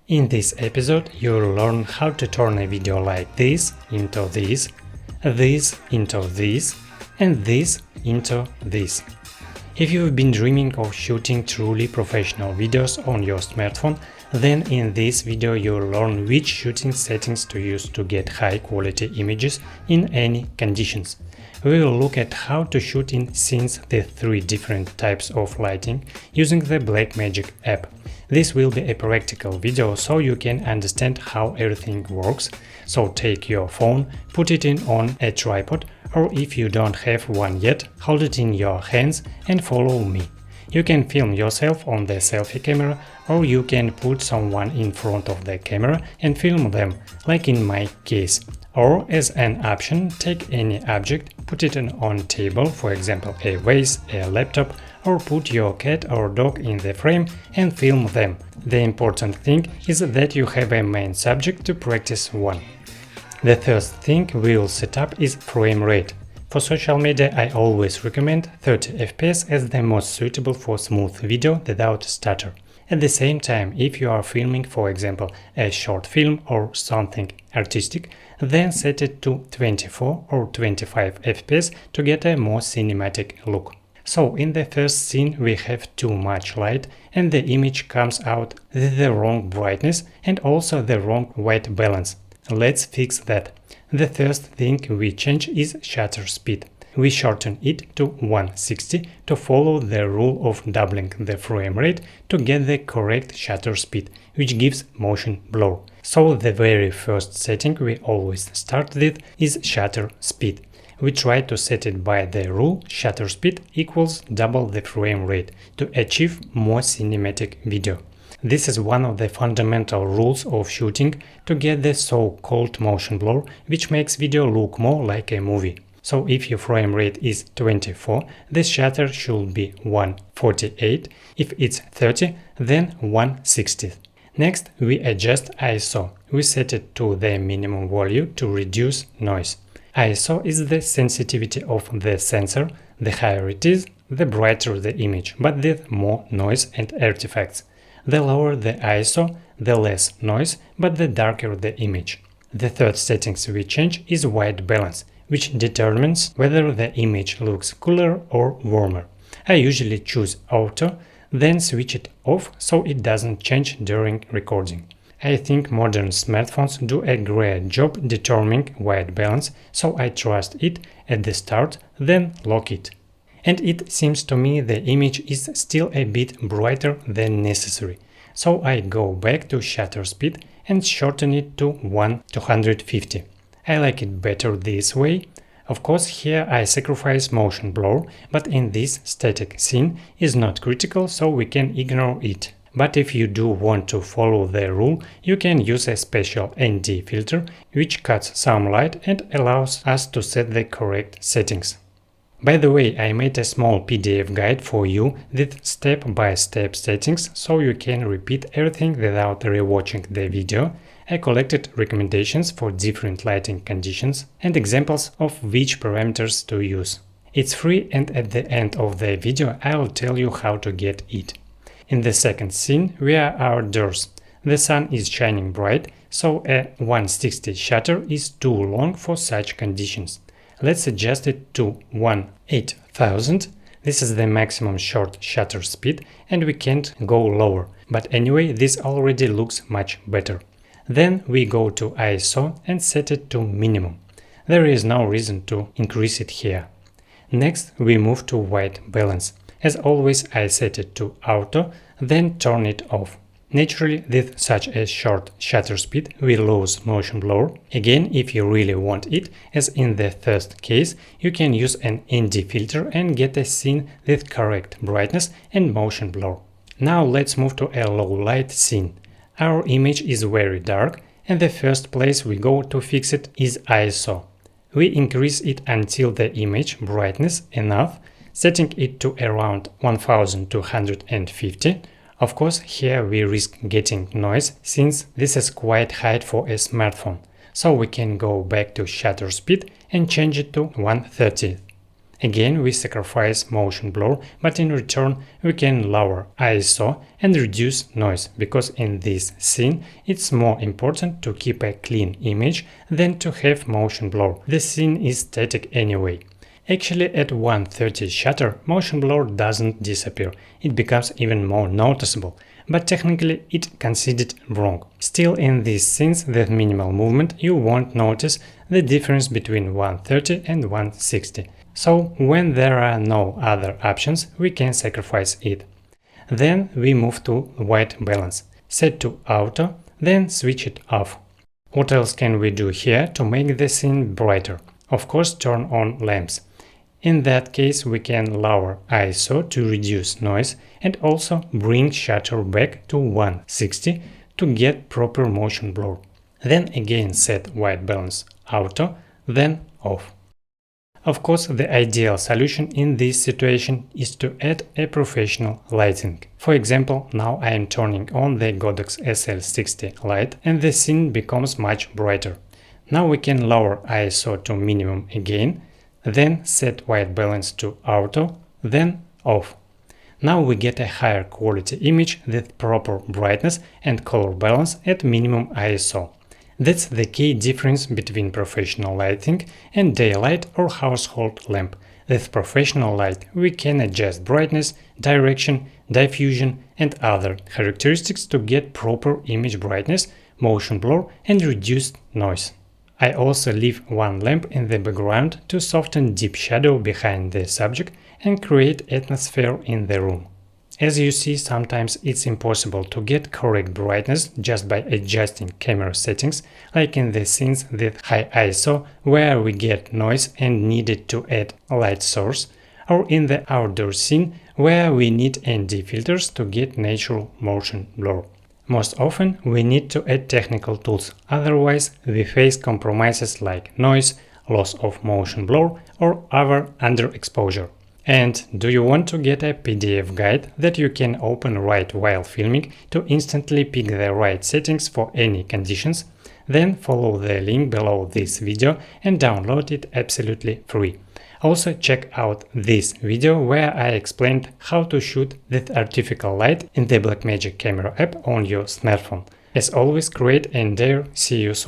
In this episode, you'll learn how to turn a video like this into this into this, and this into this. If you've been dreaming of shooting truly professional videos on your smartphone, then in this video you'll learn which shooting settings to use to get high quality images in any conditions. We will look at how to shoot in scenes with 3 different types of lighting using the Blackmagic app. This will be a practical video so you can understand how everything works. So take your phone, put it on a tripod, or if you don't have one yet, hold it in your hands and follow me. You can film yourself on the selfie camera, or you can put someone in front of the camera and film them, like in my case. Or as an option, take any object, put it on table, for example a vase, a laptop, or put your cat or dog in the frame and film them. The important thing is that you have a main subject to practice on. The first thing we'll set up is frame rate. For social media, I always recommend 30 FPS as the most suitable for smooth video without stutter. At the same time, if you are filming, for example, a short film or something artistic, then set it to 24 or 25 FPS to get a more cinematic look. So in the first scene we have too much light and the image comes out with the wrong brightness and also the wrong white balance. Let's fix that. The first thing we change is shutter speed. We shorten it to 160 to follow the rule of doubling the frame rate to get the correct shutter speed, which gives motion blur. So the very first setting we always start with is shutter speed. We try to set it by the rule shutter speed equals double the frame rate to achieve more cinematic video. This is one of the fundamental rules of shooting to get the so-called motion blur, which makes video look more like a movie. So if your frame rate is 24, the shutter should be 148. If it's 30, then 160. Next, we adjust ISO. We set it to the minimum value to reduce noise. ISO is the sensitivity of the sensor. The higher it is, the brighter the image, but with more noise and artifacts. The lower the ISO, the less noise, but the darker the image. The third settings we change is white balance, which determines whether the image looks cooler or warmer. I usually choose auto, then switch it off so it doesn't change during recording. I think modern smartphones do a great job determining white balance, so I trust it at the start, then lock it. And it seems to me the image is still a bit brighter than necessary. So I go back to shutter speed and shorten it to 1/250. I like it better this way. Of course, here I sacrifice motion blur, but in this static scene is not critical, so we can ignore it. But if you do want to follow the rule, you can use a special ND filter, which cuts some light and allows us to set the correct settings. By the way, I made a small PDF guide for you with step-by-step settings, so you can repeat everything without rewatching the video. I collected recommendations for different lighting conditions and examples of which parameters to use. It's free, and at the end of the video I'll tell you how to get it. In the second scene we are outdoors. The sun is shining bright, so a 160 shutter is too long for such conditions. Let's adjust it to 1/8000. This is the maximum short shutter speed and we can't go lower, but anyway this already looks much better. Then we go to ISO and set it to minimum. There is no reason to increase it here. Next we move to white balance. As always I set it to auto, then turn it off. Naturally, with such a short shutter speed we lose motion blur. Again, if you really want it, as in the first case, you can use an ND filter and get a scene with correct brightness and motion blur. Now let's move to a low light scene. Our image is very dark, and the first place we go to fix it is ISO. We increase it until the image brightness enough, setting it to around 1250. Of course, here we risk getting noise since this is quite high for a smartphone, so we can go back to shutter speed and change it to 1/30. Again, we sacrifice motion blur, but in return we can lower ISO and reduce noise, because in this scene it's more important to keep a clean image than to have motion blur. The scene is static anyway. Actually, at 130 shutter, motion blur doesn't disappear, it becomes even more noticeable, but technically it's considered wrong. Still, in these scenes with minimal movement, you won't notice the difference between 130 and 160. So, when there are no other options, we can sacrifice it. Then we move to white balance. Set to auto, then switch it off. What else can we do here to make the scene brighter? Of course, turn on lamps. In that case, we can lower ISO to reduce noise and also bring shutter back to 160 to get proper motion blur. Then again set white balance auto, then off. Of course, the ideal solution in this situation is to add a professional lighting. For example, now I am turning on the Godox SL60 light and the scene becomes much brighter. Now we can lower ISO to minimum again, then set white balance to auto, then off. Now we get a higher quality image with proper brightness and color balance at minimum ISO. That's the key difference between professional lighting and daylight or household lamp. With professional light we can adjust brightness, direction, diffusion and other characteristics to get proper image brightness, motion blur and reduced noise. I also leave one lamp in the background to soften deep shadow behind the subject and create atmosphere in the room. As you see, sometimes it's impossible to get correct brightness just by adjusting camera settings, like in the scenes with high ISO where we get noise and needed to add a light source, or in the outdoor scene where we need ND filters to get natural motion blur. Most often we need to add technical tools, otherwise we face compromises like noise, loss of motion blur or other underexposure. And do you want to get a PDF guide that you can open right while filming to instantly pick the right settings for any conditions? Then follow the link below this video and download it absolutely free. Also check out this video where I explained how to shoot with artificial light in the Blackmagic camera app on your smartphone. As always, great and dare, see you soon.